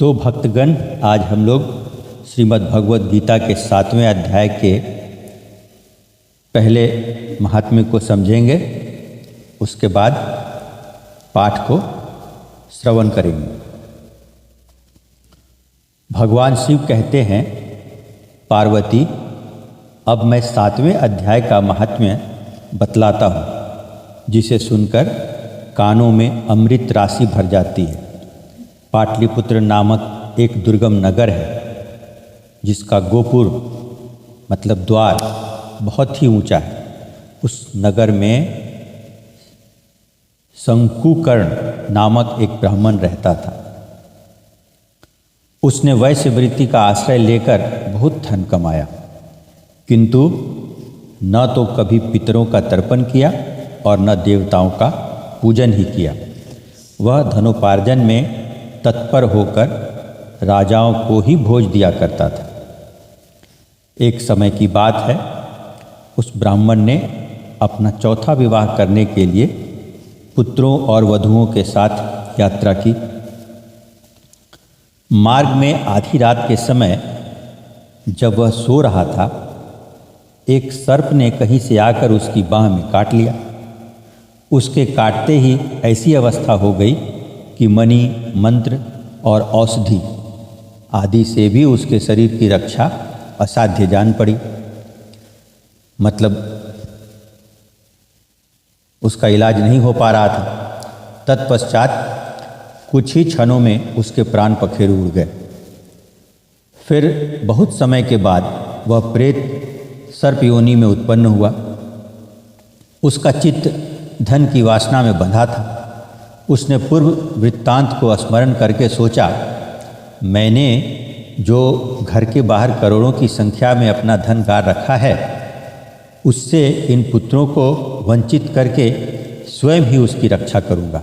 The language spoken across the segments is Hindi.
तो भक्तगण, आज हम लोग श्रीमद् भगवद गीता के 7वें अध्याय के पहले महात्म्य को समझेंगे। उसके बाद पाठ को श्रवण करेंगे। भगवान शिव कहते हैं, पार्वती, अब मैं 7वें अध्याय का महात्म्य बतलाता हूँ, जिसे सुनकर कानों में अमृत राशि भर जाती है। पाटलिपुत्र नामक एक दुर्गम नगर है, जिसका गोपुर मतलब द्वार बहुत ही ऊंचा है। उस नगर में शंकुकर्ण नामक एक ब्राह्मण रहता था। उसने वैश्य वृत्ति का आश्रय लेकर बहुत धन कमाया, किंतु न तो कभी पितरों का तर्पण किया और न देवताओं का पूजन ही किया। वह धनोपार्जन में तत्पर होकर राजाओं को ही भोज दिया करता था। एक समय की बात है, उस ब्राह्मण ने अपना चौथा विवाह करने के लिए पुत्रों और वधुओं के साथ यात्रा की। मार्ग में आधी रात के समय जब वह सो रहा था, एक सर्प ने कहीं से आकर उसकी बाँह में काट लिया। उसके काटते ही ऐसी अवस्था हो गई कि मणि, मंत्र और औषधि आदि से भी उसके शरीर की रक्षा असाध्य जान पड़ी। मतलब उसका इलाज नहीं हो पा रहा था। तत्पश्चात कुछ ही क्षणों में उसके प्राण पखेरु उड़ गए। फिर बहुत समय के बाद वह प्रेत सर्प योनि में उत्पन्न हुआ। उसका चित्त धन की वासना में बंधा था। उसने पूर्व वृत्तांत को स्मरण करके सोचा, मैंने जो घर के बाहर करोड़ों की संख्या में अपना धन गार रखा है, उससे इन पुत्रों को वंचित करके स्वयं ही उसकी रक्षा करूँगा।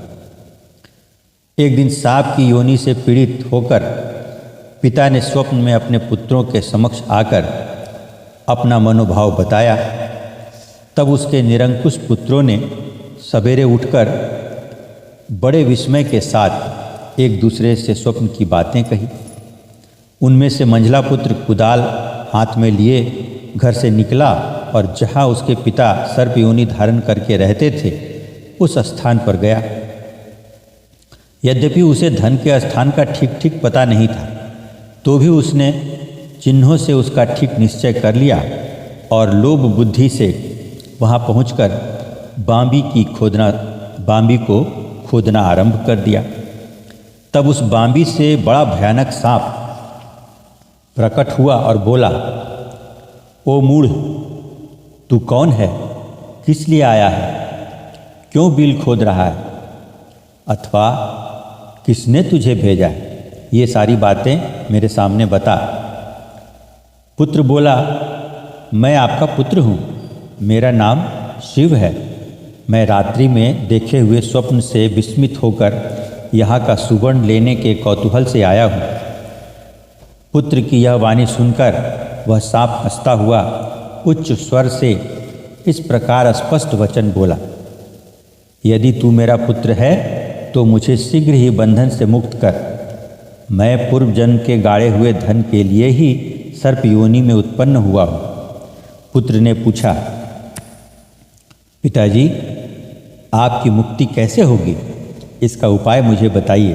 एक दिन सांप की योनि से पीड़ित होकर पिता ने स्वप्न में अपने पुत्रों के समक्ष आकर अपना मनोभाव बताया। तब उसके निरंकुश पुत्रों ने सवेरे उठकर बड़े विस्मय के साथ एक दूसरे से स्वप्न की बातें कही। उनमें से मंझला पुत्र कुदाल हाथ में लिए घर से निकला और जहाँ उसके पिता सर्प योनि धारण करके रहते थे, उस स्थान पर गया। यद्यपि उसे धन के स्थान का ठीक ठीक पता नहीं था, तो भी उसने चिन्हों से उसका ठीक निश्चय कर लिया और लोभ बुद्धि से वहाँ पहुँचकर बांबी को खोदना आरंभ कर दिया। तब उस बांबी से बड़ा भयानक सांप प्रकट हुआ और बोला, ओ मूढ़, तू कौन है? किस लिए आया है? क्यों बिल खोद रहा है? अथवा किसने तुझे भेजा है? ये सारी बातें मेरे सामने बता। पुत्र बोला, मैं आपका पुत्र हूँ। मेरा नाम शिव है। मैं रात्रि में देखे हुए स्वप्न से विस्मित होकर यहाँ का सुवर्ण लेने के कौतूहल से आया हूँ। पुत्र की यह वाणी सुनकर वह सांप हंसता हुआ उच्च स्वर से इस प्रकार स्पष्ट वचन बोला, यदि तू मेरा पुत्र है तो मुझे शीघ्र ही बंधन से मुक्त कर। मैं पूर्व जन्म के गाड़े हुए धन के लिए ही सर्प योनि में उत्पन्न हुआ हूँ। पुत्र ने पूछा, पिताजी, आपकी मुक्ति कैसे होगी? इसका उपाय मुझे बताइए,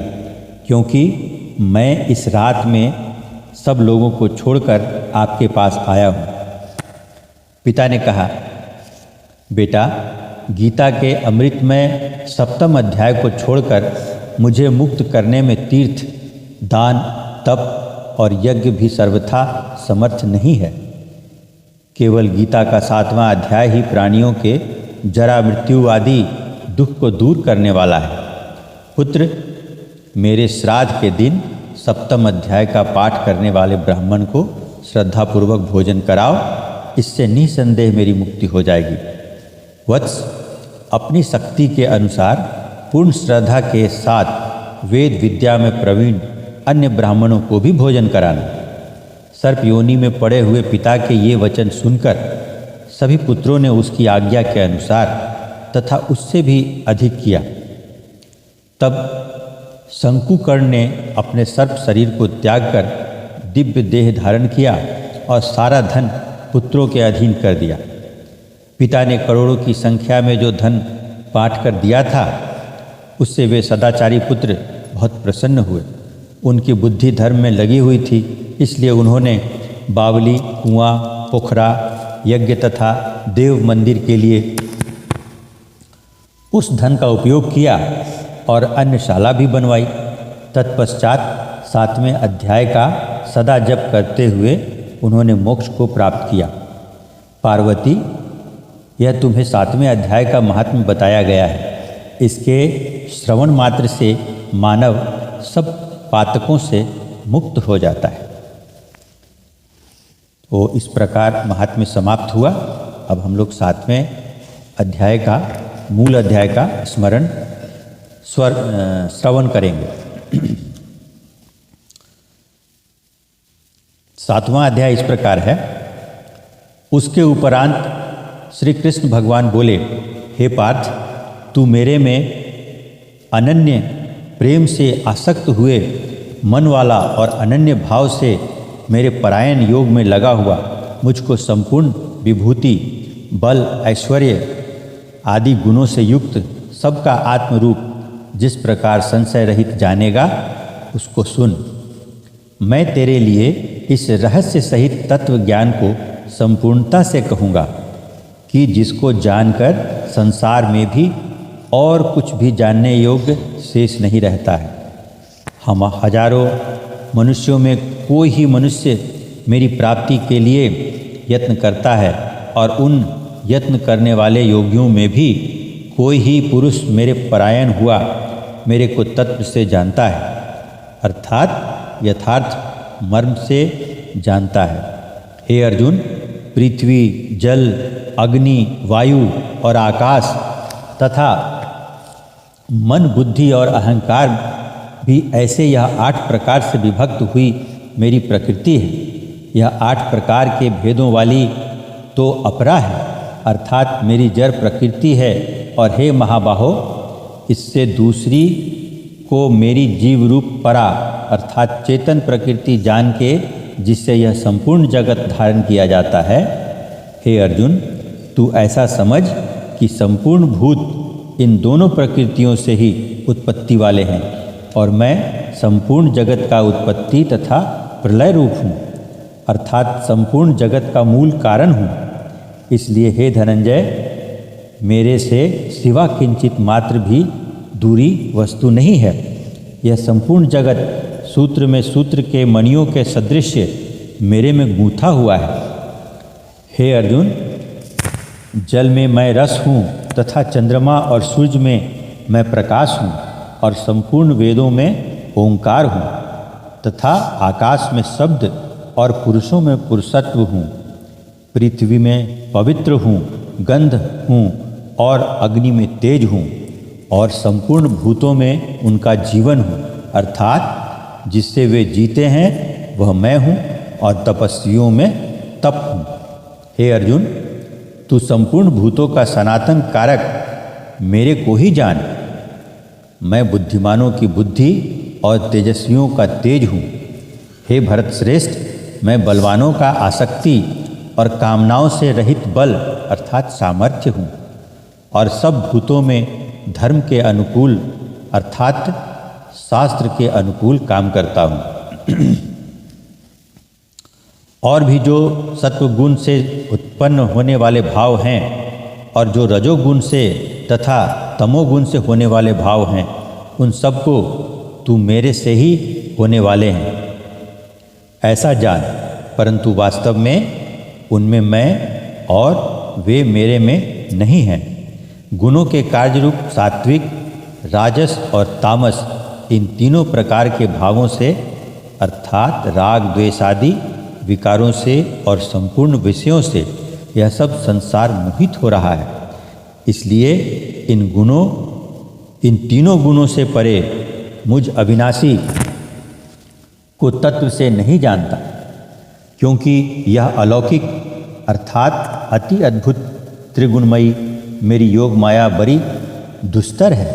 क्योंकि मैं इस रात में सब लोगों को छोड़कर आपके पास आया हूँ। पिता ने कहा, बेटा, गीता के अमृतमय 7वें अध्याय को छोड़कर मुझे मुक्त करने में तीर्थ, दान, तप और यज्ञ भी सर्वथा समर्थ नहीं है। केवल गीता का 7वां अध्याय ही प्राणियों के जरा मृत्यु आदि दुख को दूर करने वाला है। पुत्र, मेरे श्राद्ध के दिन 7वें अध्याय का पाठ करने वाले ब्राह्मण को श्रद्धापूर्वक भोजन कराओ। इससे निसंदेह मेरी मुक्ति हो जाएगी। वत्स, अपनी शक्ति के अनुसार पूर्ण श्रद्धा के साथ वेद विद्या में प्रवीण अन्य ब्राह्मणों को भी भोजन कराना। सर्प योनि में पड़े हुए पिता के ये वचन सुनकर सभी पुत्रों ने उसकी आज्ञा के अनुसार तथा उससे भी अधिक किया। तब शंकुकर्ण ने अपने सर्प शरीर को त्याग कर दिव्य देह धारण किया और सारा धन पुत्रों के अधीन कर दिया। पिता ने करोड़ों की संख्या में जो धन बांट कर दिया था, उससे वे सदाचारी पुत्र बहुत प्रसन्न हुए। उनकी बुद्धि धर्म में लगी हुई थी, इसलिए उन्होंने बावली, कुआं, पोखरा, यज्ञ तथा देव मंदिर के लिए उस धन का उपयोग किया और अन्नशाला भी बनवाई। तत्पश्चात 7वें अध्याय का सदा जप करते हुए उन्होंने मोक्ष को प्राप्त किया। पार्वती, यह तुम्हें 7वें अध्याय का महात्म्य बताया गया है। इसके श्रवण मात्र से मानव सब पातकों से मुक्त हो जाता है। तो इस प्रकार महात्म्य समाप्त हुआ। अब हम लोग 7वें अध्याय का मूल अध्याय का स्मरण श्रवण करेंगे। 7वां अध्याय इस प्रकार है। उसके उपरांत श्री कृष्ण भगवान बोले, हे पार्थ, तू मेरे में अनन्य प्रेम से आसक्त हुए मन वाला और अनन्य भाव से मेरे परायण योग में लगा हुआ मुझको संपूर्ण विभूति, बल, ऐश्वर्य आदि गुणों से युक्त सबका आत्मरूप जिस प्रकार संशय रहित जानेगा, उसको सुन। मैं तेरे लिए इस रहस्य सहित तत्व ज्ञान को संपूर्णता से कहूँगा कि जिसको जानकर संसार में भी और कुछ भी जानने योग्य शेष नहीं रहता है। हम हजारों मनुष्यों में कोई ही मनुष्य मेरी प्राप्ति के लिए यत्न करता है और उन यत्न करने वाले योगियों में भी कोई ही पुरुष मेरे परायण हुआ मेरे को तत्व से जानता है, अर्थात यथार्थ मर्म से जानता है। हे अर्जुन, पृथ्वी, जल, अग्नि, वायु और आकाश तथा मन, बुद्धि और अहंकार भी ऐसे यह 8 प्रकार से विभक्त हुई मेरी प्रकृति है। यह 8 प्रकार के भेदों वाली तो अपरा है, अर्थात मेरी जड़ प्रकृति है। और हे महाबाहो, इससे दूसरी को मेरी जीव रूप परा अर्थात चेतन प्रकृति जान के जिससे यह संपूर्ण जगत धारण किया जाता है। हे अर्जुन, तू ऐसा समझ कि संपूर्ण भूत इन दोनों प्रकृतियों से ही उत्पत्ति वाले हैं और मैं संपूर्ण जगत का उत्पत्ति तथा प्रलय रूप हूँ, अर्थात संपूर्ण जगत का मूल कारण हूँ। इसलिए हे धनंजय, मेरे से सिवा किंचित मात्र भी दूरी वस्तु नहीं है। यह संपूर्ण जगत सूत्र में सूत्र के मणियों के सदृश मेरे में गूंथा हुआ है। हे अर्जुन, जल में मैं रस हूँ तथा चंद्रमा और सूर्य में मैं प्रकाश हूँ और संपूर्ण वेदों में ओंकार हूँ तथा आकाश में शब्द और पुरुषों में पुरुषत्व हूँ। पृथ्वी में पवित्र हूँ, गंध हूँ और अग्नि में तेज हूँ और संपूर्ण भूतों में उनका जीवन हूँ, अर्थात जिससे वे जीते हैं वह मैं हूँ और तपस्वियों में तप हूँ। हे अर्जुन, तू संपूर्ण भूतों का सनातन कारक मेरे को ही जान। मैं बुद्धिमानों की बुद्धि और तेजस्वियों का तेज हूँ। हे भरत श्रेष्ठ, मैं बलवानों का आसक्ति और कामनाओं से रहित बल अर्थात सामर्थ्य हूँ और सब भूतों में धर्म के अनुकूल अर्थात शास्त्र के अनुकूल काम करता हूँ। और भी जो सत्वगुण से उत्पन्न होने वाले भाव हैं और जो रजोगुण से तथा तमोगुण से होने वाले भाव हैं, उन सबको तू मेरे से ही होने वाले हैं ऐसा जान, परंतु वास्तव में उनमें मैं और वे मेरे में नहीं हैं। गुणों के कार्य रूप सात्विक, राजस और तामस इन तीनों प्रकार के भावों से अर्थात राग, द्वेष आदि विकारों से और संपूर्ण विषयों से यह सब संसार मोहित हो रहा है। इसलिए इन तीनों गुणों से परे मुझ अविनाशी को तत्व से नहीं जानता, क्योंकि यह अलौकिक अर्थात अति अद्भुत त्रिगुणमयी मेरी योग माया बड़ी दुस्तर है।